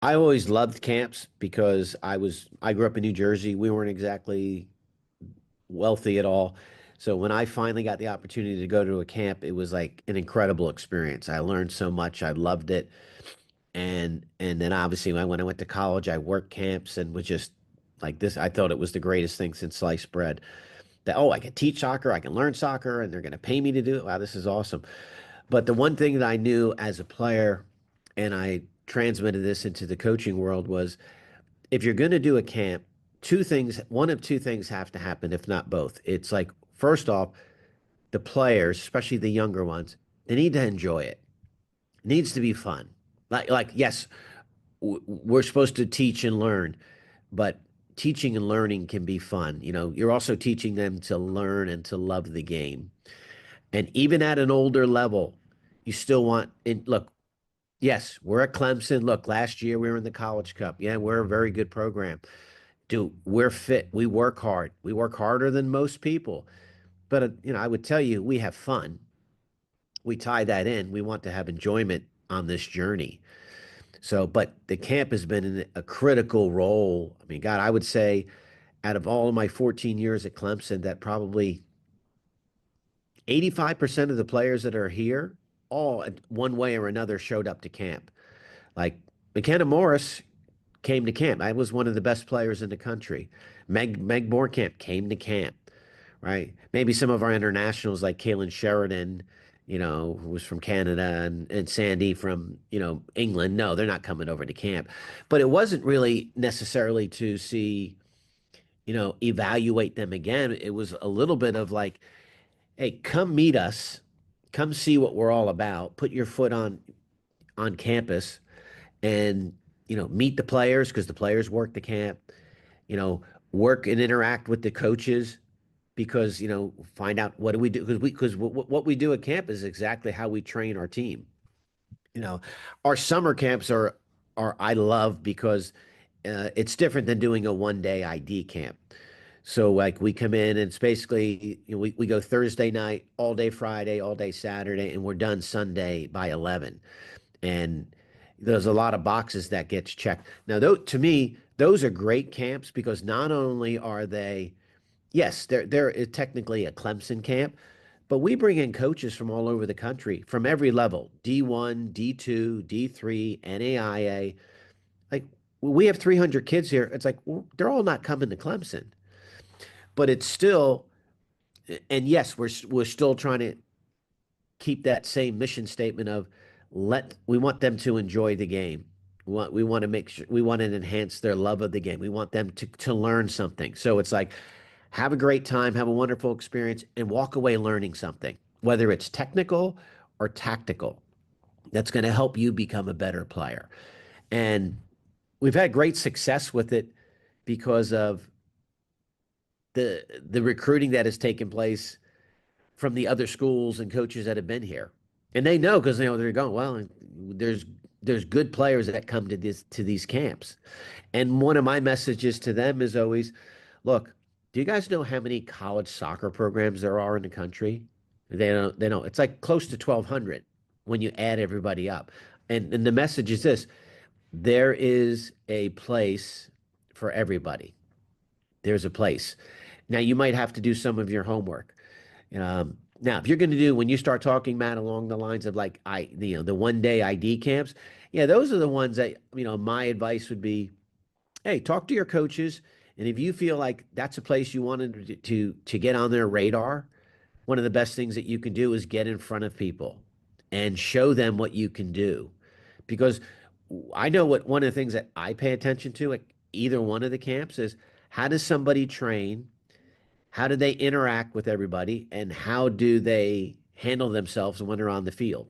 I always loved camps because I grew up in New Jersey. We weren't exactly wealthy at all. So when I finally got the opportunity to go to a camp, it was like an incredible experience. I learned so much. I loved it. And then obviously when I went to college, I worked camps and was just like this. I thought it was the greatest thing since sliced bread. That, oh, I can teach soccer, I can learn soccer, and they're going to pay me to do it. Wow, this is awesome. But the one thing that I knew as a player, and I transmitted this into the coaching world, was if you're going to do a camp, one of two things have to happen, if not both. It's like, first off, the players, especially the younger ones, they need to enjoy it. It needs to be fun. Yes, we're supposed to teach and learn, but teaching and learning can be fun. You're also teaching them to learn and to love the game. And even at an older level, you still want, and look, yes, we're at Clemson. Look, last year we were in the College Cup. Yeah, we're a very good program. Dude, we're fit. We work hard. We work harder than most people. But, I would tell you, we have fun. We tie that in. We want to have enjoyment on this journey. So, but the camp has been in a critical role. I mean, God, I would say out of all of my 14 years at Clemson, that probably 85% of the players that are here, all one way or another, showed up to camp. Like McKenna Morris came to camp. I was one of the best players in the country. Meg Morecamp came to camp, right? Maybe some of our internationals like Kaylin Sheridan, who was from Canada, and Sandy from, England. No, they're not coming over to camp. But it wasn't really necessarily to see, evaluate them again. It was a little bit of like, hey, come meet us, come see what we're all about, put your foot on campus and meet the players because the players work the camp, you know, work and interact with the coaches because find out what do we do because what we do at camp is exactly how we train our team. You know, our summer camps are I love because it's different than doing a 1 day ID camp. So like we come in and it's basically we go Thursday night, all day Friday, all day Saturday, and we're done Sunday by 11. And there's a lot of boxes that gets checked. Now, to me, those are great camps because not only are they, yes, they're technically a Clemson camp, but we bring in coaches from all over the country, from every level, D1, D2, D3, NAIA. Like we have 300 kids here. It's like well, they're all not coming to Clemson, but it's still, and yes, we're still trying to keep that same mission statement of we want them to enjoy the game. We want to make sure we want to enhance their love of the game. We want them to learn something. So it's like have a great time, have a wonderful experience, and walk away learning something, whether it's technical or tactical. That's going to help you become a better player. And we've had great success with it because of the recruiting that has taken place from the other schools and coaches that have been here. And they know because they're going, well, there's good players that come to these camps. And one of my messages to them is always, look, do you guys know how many college soccer programs there are in the country? They don't. It's like close to 1,200 when you add everybody up. And the message is this: there is a place for everybody. There's a place. Now you might have to do some of your homework. Now, if you're going to do when you start talking, Matt, along the lines of like the 1 day ID camps, yeah, those are the ones that my advice would be, hey, talk to your coaches, and if you feel like that's a place you wanted to get on their radar, one of the best things that you can do is get in front of people and show them what you can do, because I know what one of the things that I pay attention to at either one of the camps is how does somebody train how do they interact with everybody and how do they handle themselves when they're on the field?